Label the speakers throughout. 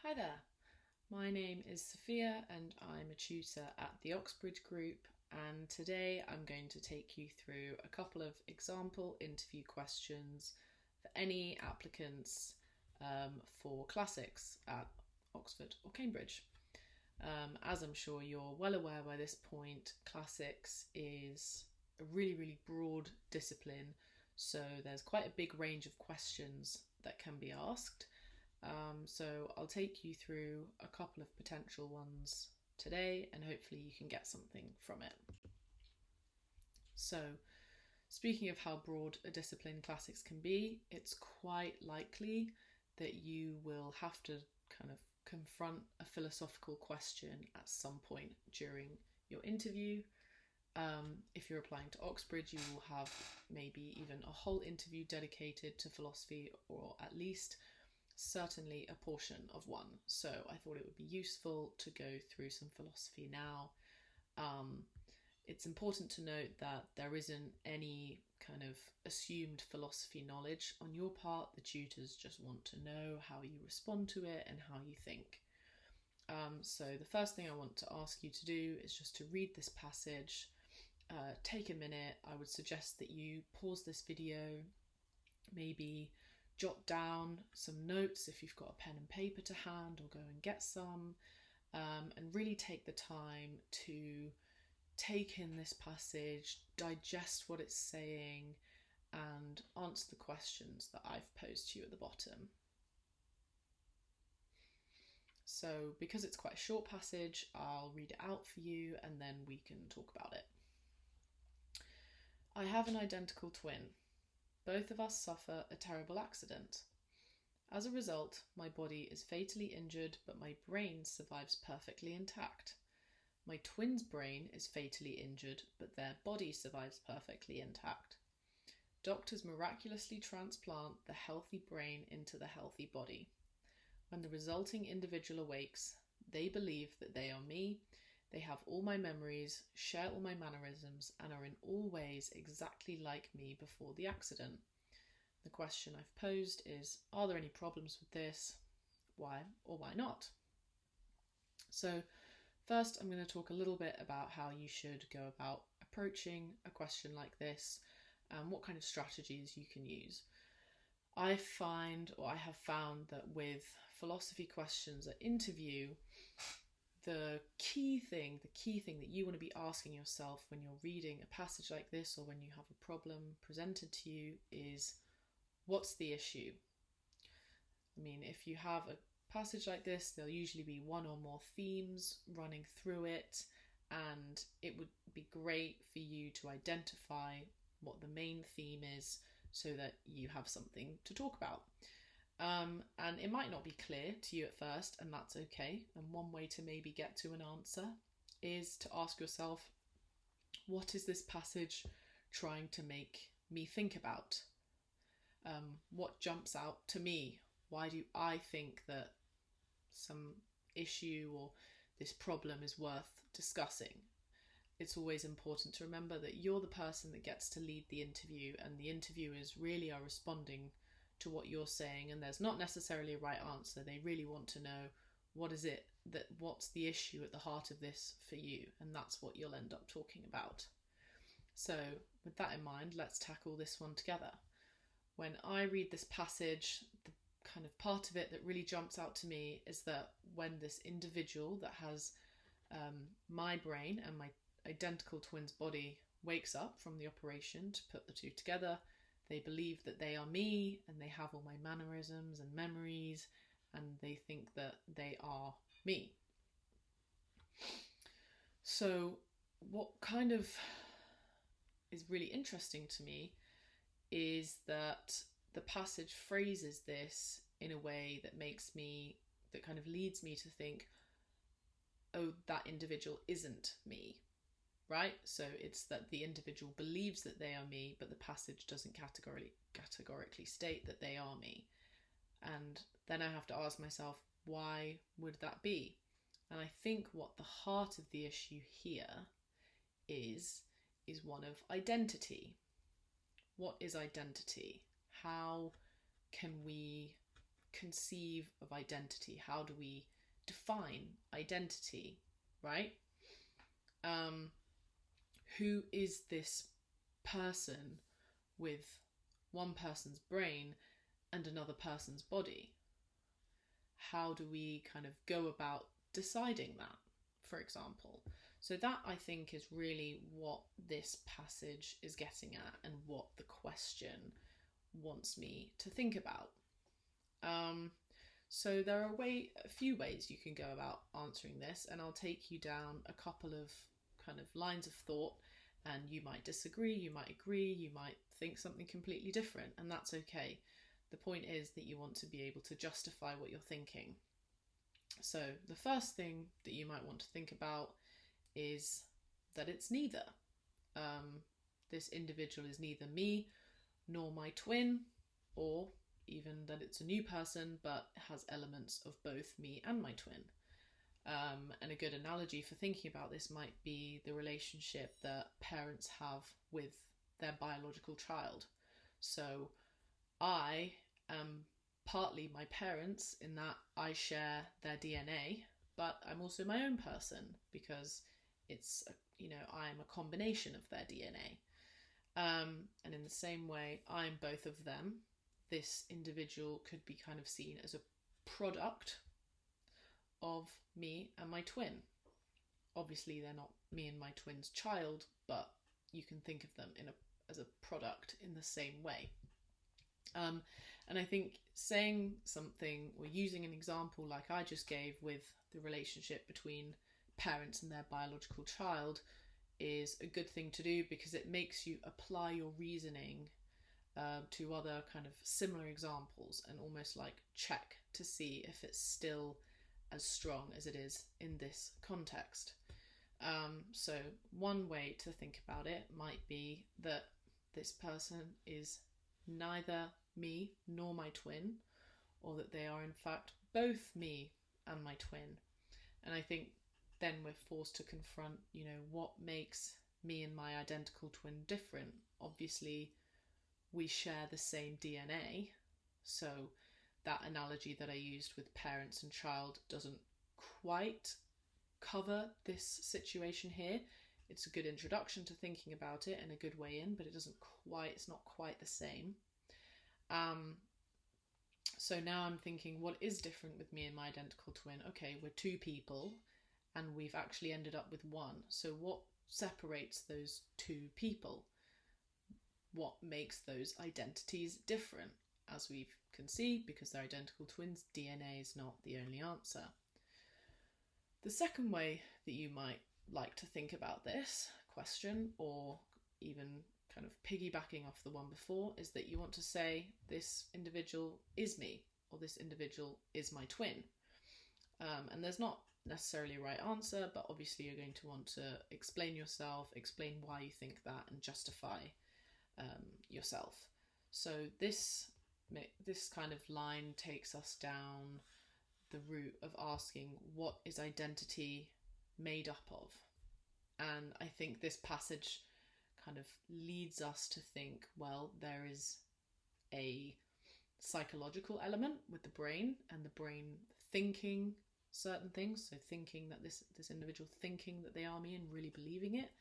Speaker 1: Hi there, my name is Sophia and I'm a tutor at the Oxbridge Group, and today I'm going to take you through a couple of example interview questions for any applicants for classics at Oxford or Cambridge. As I'm sure you're well aware by this point, classics is a really broad discipline, so there's quite a big range of questions that can be asked. So I'll take you through a couple of potential ones today and hopefully you can get something from it. So, speaking of how broad a discipline classics can be, it's quite likely that you will have to kind of confront a philosophical question at some point during your interview. If you're applying to Oxbridge, you will have maybe even a whole interview dedicated to philosophy, or at least certainly a portion of one. So I thought it would be useful to go through some philosophy now. It's important to note that there isn't any kind of assumed philosophy knowledge on your part. The tutors just want to know how you respond to it and how you think. So the first thing I want to ask you to do is just to read this passage. Take a minute. I would suggest that you pause this video, maybe jot down some notes if you've got a pen and paper to hand, or go and get some, and really take the time to take in this passage, digest what it's saying, and answer the questions that I've posed to you at the bottom. So because it's quite a short passage, I'll read it out for you and then we can talk about it. I have an identical twin. Both of us suffer a terrible accident. As a result, my body is fatally injured, but my brain survives perfectly intact. My twin's brain is fatally injured, but their body survives perfectly intact. Doctors miraculously transplant the healthy brain into the healthy body. When the resulting individual awakes, they believe that they are me. They have all my memories, share all my mannerisms, and are in all ways exactly like me before the accident. The question I've posed is, are there any problems with this? Why or why not? So first, I'm going to talk a little bit about how you should go about approaching a question like this and what kind of strategies you can use. I have found that with philosophy questions at interview, the key thing that you want to be asking yourself when you're reading a passage like this, or when you have a problem presented to you, is, what's the issue? I mean, if you have a passage like this, there'll usually be one or more themes running through it, and it would be great for you to identify what the main theme is so that you have something to talk about. And it might not be clear to you at first, and that's okay. And one way to maybe get to an answer is to ask yourself, what is this passage trying to make me think about? What jumps out to me? Why do I think that some issue or this problem is worth discussing? It's always important to remember that you're the person that gets to lead the interview, and the interviewers really are responding to what you're saying, and there's not necessarily a right answer. They really want to know, what's the issue at the heart of this for you, and that's what you'll end up talking about. So with that in mind, let's tackle this one together. When I read this passage, the kind of part of it that really jumps out to me is that when this individual that has my brain and my identical twin's body wakes up from the operation to put the two together, they believe that they are me, and they have all my mannerisms and memories, and they think that they are me. So what kind of is really interesting to me is that the passage phrases this in a way that kind of leads me to think, oh, that individual isn't me, right? So it's that the individual believes that they are me, but the passage doesn't categorically state that they are me. And then I have to ask myself, why would that be? And I think what the heart of the issue here is one of identity. What is identity? How can we conceive of identity? How do we define identity, right? Who is this person with one person's brain and another person's body? How do we kind of go about deciding that, for example? So that, I think, is really what this passage is getting at and what the question wants me to think about. So there are a few ways you can go about answering this, and I'll take you down a couple of kind of lines of thought, and you might disagree, you might agree, you might think something completely different, and that's okay. The point is that you want to be able to justify what you're thinking. So the first thing that you might want to think about is that it's neither. This individual is neither me nor my twin, or even that it's a new person but has elements of both me and my twin. And a good analogy for thinking about this might be the relationship that parents have with their biological child. So I am partly my parents in that I share their DNA, but I'm also my own person because it's, I'm a combination of their DNA. And in the same way, I'm both of them. This individual could be kind of seen as a product of me and my twin. Obviously, they're not me and my twin's child, but you can think of them as a product in the same way. And I think saying something or using an example like I just gave with the relationship between parents and their biological child is a good thing to do, because it makes you apply your reasoning to other kind of similar examples and almost like check to see if it's still as strong as it is in this context. So one way to think about it might be that this person is neither me nor my twin, or that they are in fact both me and my twin. And I think then we're forced to confront, what makes me and my identical twin different. Obviously, we share the same DNA, so that analogy that I used with parents and child doesn't quite cover this situation here. It's a good introduction to thinking about it and a good way in, but it's not quite the same. So now I'm thinking, what is different with me and my identical twin? Okay, we're two people and we've actually ended up with one. So what separates those two people? What makes those identities different? As we can see, because they're identical twins, DNA is not the only answer. The second way that you might like to think about this question, or even kind of piggybacking off the one before, is that you want to say this individual is me, or this individual is my twin. And there's not necessarily a right answer, but obviously you're going to want to explain yourself, explain why you think that, and justify yourself. So this kind of line takes us down the route of asking, what is identity made up of? And I think this passage kind of leads us to think, well, there is a psychological element with the brain, and the brain thinking certain things, so thinking that this individual thinking that they are me and really believing it,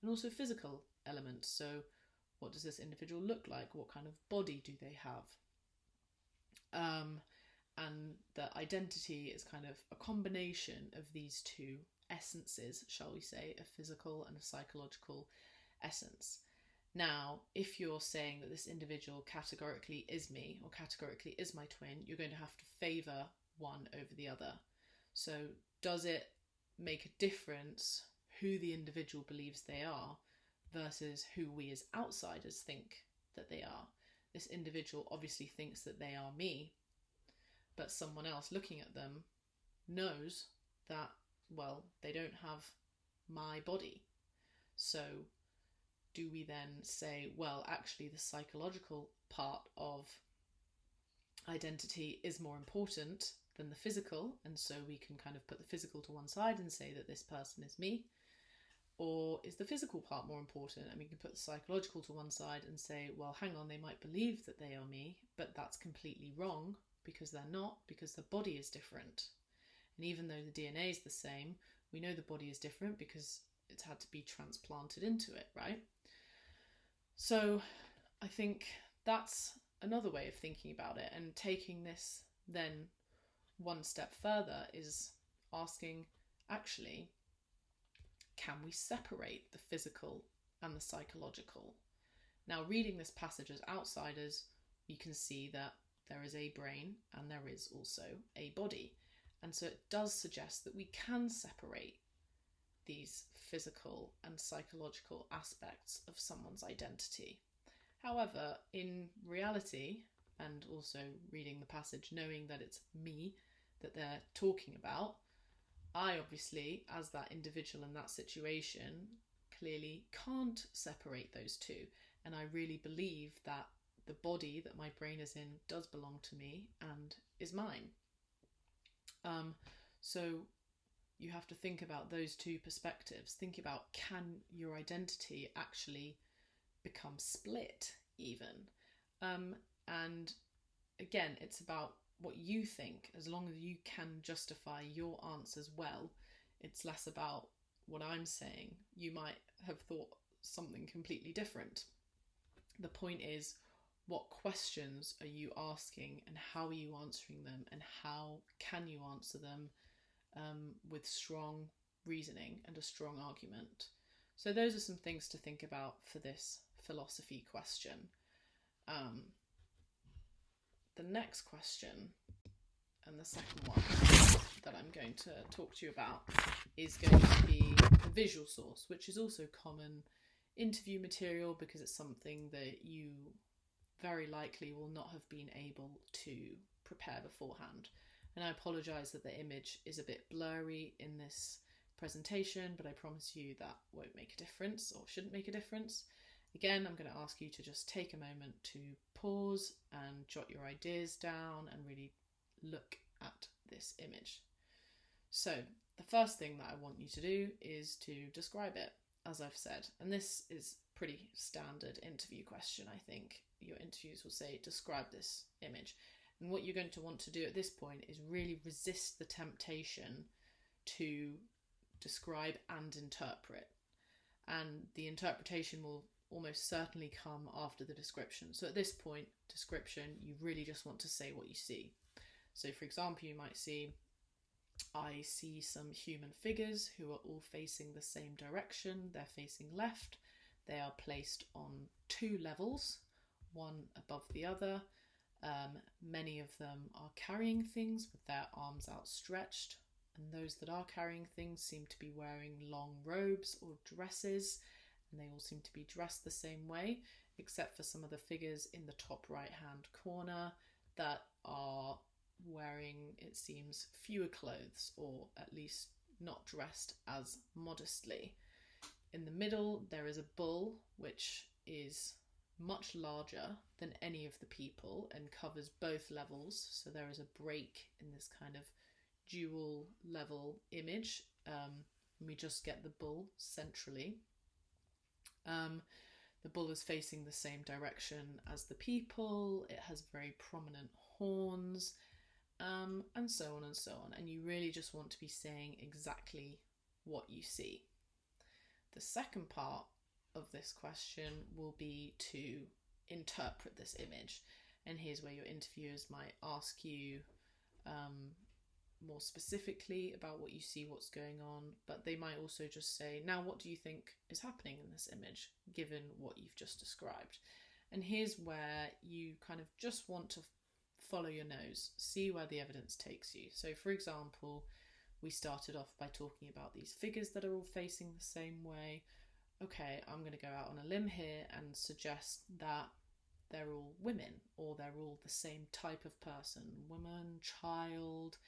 Speaker 1: and also physical elements. So what does this individual look like? What kind of body do they have? And the identity is kind of a combination of these two essences, shall we say, a physical and a psychological essence. Now, if you're saying that this individual categorically is me or categorically is my twin, you're going to have to favour one over the other. So does it make a difference who the individual believes they are versus who we as outsiders think that they are? This individual obviously thinks that they are me, but someone else looking at them knows that, well, they don't have my body. So do we then say, well, actually the psychological part of identity is more important than the physical, and so we can kind of put the physical to one side and say that this person is me? Or is the physical part more important, and we can put the psychological to one side and say, well, hang on, they might believe that they are me, but that's completely wrong because they're not, because the body is different. And even though the DNA is the same, we know the body is different because it's had to be transplanted into it, right? So I think that's another way of thinking about it. And taking this then one step further is asking, actually, can we separate the physical and the psychological? Now, reading this passage as outsiders, you can see that there is a brain and there is also a body. And so it does suggest that we can separate these physical and psychological aspects of someone's identity. However, in reality, and also reading the passage knowing that it's me that they're talking about, I obviously, as that individual in that situation, clearly can't separate those two. And I really believe that the body that my brain is in does belong to me and is mine. So you have to think about those two perspectives. Think about, can your identity actually become split even? And again, it's about what you think. As long as you can justify your answers well, it's less about what I'm saying. You might have thought something completely different. The point is, what questions are you asking and how are you answering them, and how can you answer them with strong reasoning and a strong argument? So those are some things to think about for this philosophy question. The next question, and the second one that I'm going to talk to you about, is going to be a visual source, which is also common interview material because it's something that you very likely will not have been able to prepare beforehand. And I apologise that the image is a bit blurry in this presentation, but I promise you that won't make a difference, or shouldn't make a difference. Again, I'm going to ask you to just take a moment to pause and jot your ideas down and really look at this image. So the first thing that I want you to do is to describe it, as I've said. And this is pretty standard interview question, I think. Your interviews will say, describe this image. And what you're going to want to do at this point is really resist the temptation to describe and interpret. And the interpretation will almost certainly come after the description. So at this point, description, you really just want to say what you see. So for example, you might see, I see some human figures who are all facing the same direction. They're facing left. They are placed on two levels, one above the other. Many of them are carrying things with their arms outstretched, and those that are carrying things seem to be wearing long robes or dresses, and they all seem to be dressed the same way, except for some of the figures in the top right hand corner that are wearing, it seems, fewer clothes, or at least not dressed as modestly. In the middle there is a bull which is much larger than any of the people and covers both levels, so there is a break in this kind of dual level image, and we just get the bull centrally. The bull is facing the same direction as the people, it has very prominent horns, and so on and so on, and you really just want to be saying exactly what you see. The second part of this question will be to interpret this image, and here's where your interviewers might ask you more specifically about what you see, what's going on, but they might also just say, now what do you think is happening in this image given what you've just described? And here's where you kind of just want to follow your nose, see where the evidence takes you. So for example, we started off by talking about these figures that are all facing the same way. Okay, I'm going to go out on a limb here and suggest that they're all women, or they're all the same type of person, woman, child.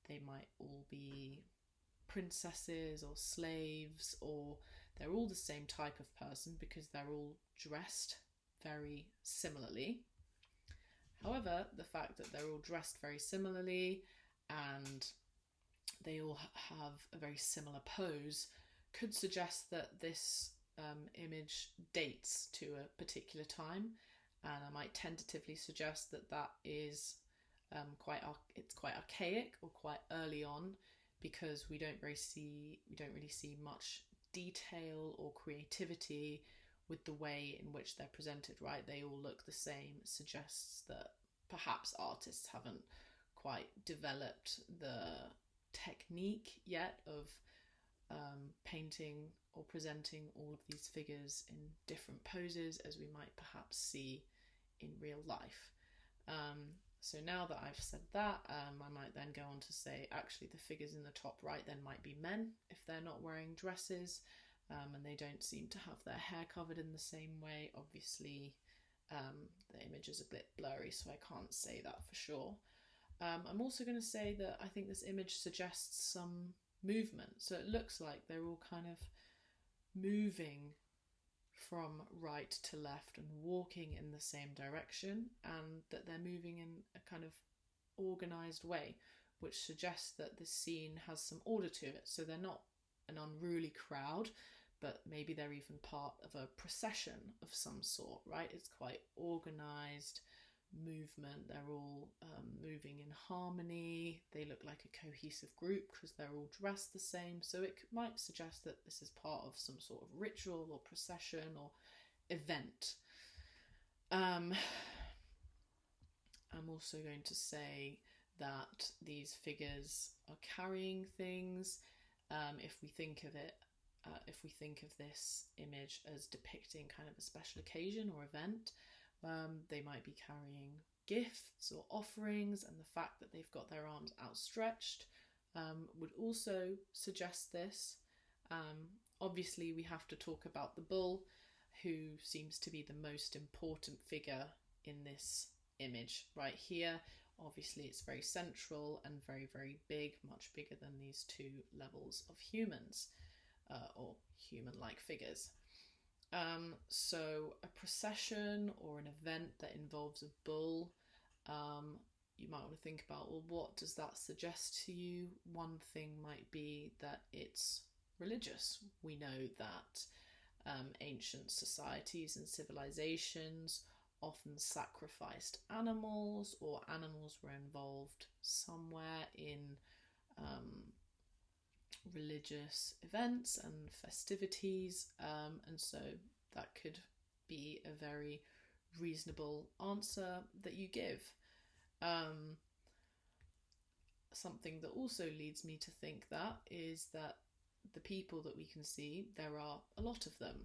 Speaker 1: They might all be princesses or slaves, or they're all the same type of person because they're all dressed very similarly. However, the fact that they're all dressed very similarly and they all have a very similar pose could suggest that this image dates to a particular time, and I might tentatively suggest that that is it's quite archaic or quite early on, because we don't really see much detail or creativity with the way in which they're presented, right? They all look the same. It suggests that perhaps artists haven't quite developed the technique yet of painting or presenting all of these figures in different poses as we might perhaps see in real life. So now that I've said that, I might then go on to say actually the figures in the top right then might be men if they're not wearing dresses, and they don't seem to have their hair covered in the same way. Obviously, the image is a bit blurry, so I can't say that for sure. I'm also going to say that I think this image suggests some movement. So it looks like they're all kind of moving from right to left and walking in the same direction, and that they're moving in a kind of organised way, which suggests that this scene has some order to it. So they're not an unruly crowd, but maybe they're even part of a procession of some sort, right? It's quite organised movement. They're all moving in harmony. They look like a cohesive group because they're all dressed the same. So it might suggest that this is part of some sort of ritual or procession or event. I'm also going to say that these figures are carrying things. If we think of this image as depicting kind of a special occasion or event, they might be carrying gifts or offerings, and the fact that they've got their arms outstretched would also suggest this. Obviously, we have to talk about the bull, who seems to be the most important figure in this image right here. Obviously, it's very central and very, very big, much bigger than these two levels of humans or human-like figures. So a procession or an event that involves a bull, you might want to think about, well, what does that suggest to you? One thing might be that it's religious. We know that ancient societies and civilizations often sacrificed animals, or animals were involved somewhere in religious events and festivities, and so that could be a very reasonable answer that you give. Something that also leads me to think that is that the people that we can see, there are a lot of them,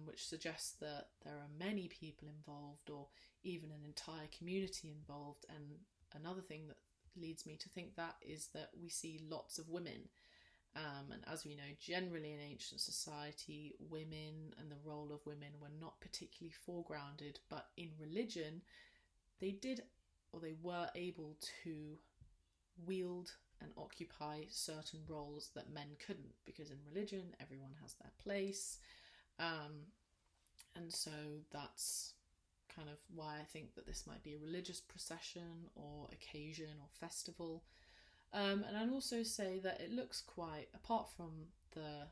Speaker 1: which suggests that there are many people involved, or even an entire community involved. And another thing that leads me to think that is that we see lots of women. And as we know, generally in ancient society, women and the role of women were not particularly foregrounded, but in religion, they did, or they were able to wield and occupy certain roles that men couldn't, because in religion, everyone has their place. And so that's kind of why I think that this might be a religious procession or occasion or festival. And I'd also say that it looks quite, apart from the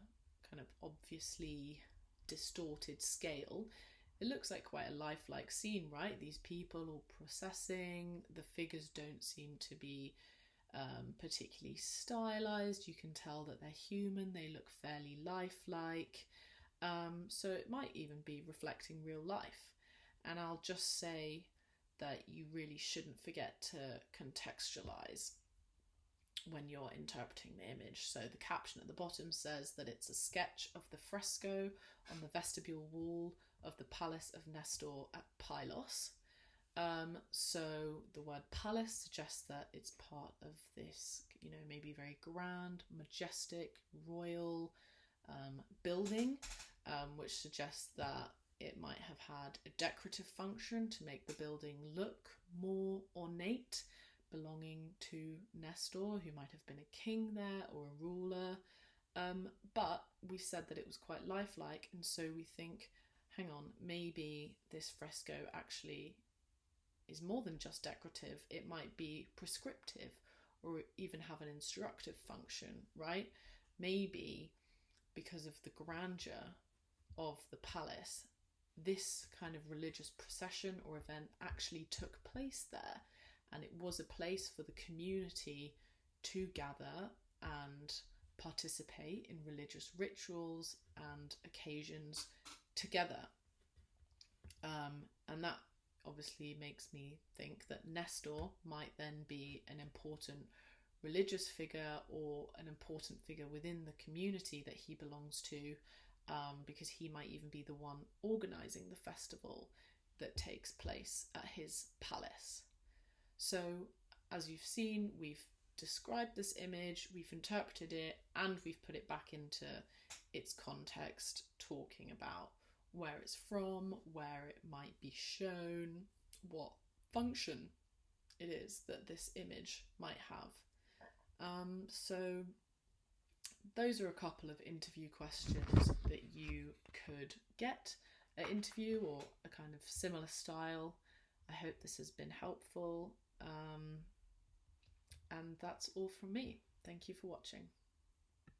Speaker 1: kind of obviously distorted scale, it looks like quite a lifelike scene, right? These people all processing, the figures don't seem to be particularly stylized. You can tell that they're human, they look fairly lifelike. So it might even be reflecting real life. And I'll just say that you really shouldn't forget to contextualize when you're interpreting the image. So the caption at the bottom says that it's a sketch of the fresco on the vestibule wall of the palace of Nestor at Pylos. So the word palace suggests that it's part of this, maybe very grand, majestic, royal building, which suggests that it might have had a decorative function to make the building look more ornate, belonging to Nestor, who might have been a king there or a ruler. But we said that it was quite lifelike, and so we think, hang on, maybe this fresco actually is more than just decorative. It might be prescriptive or even have an instructive function, right? Maybe because of the grandeur of the palace, this kind of religious procession or event actually took place there, and it was a place for the community to gather and participate in religious rituals and occasions together. And that obviously makes me think that Nestor might then be an important religious figure or an important figure within the community that he belongs to, because he might even be the one organising the festival that takes place at his palace. So, as you've seen, we've described this image, we've interpreted it, and we've put it back into its context, talking about where it's from, where it might be shown, what function it is that this image might have. So those are a couple of interview questions that you could get an interview or a kind of similar style. I hope this has been helpful. And that's all from me. Thank you for watching.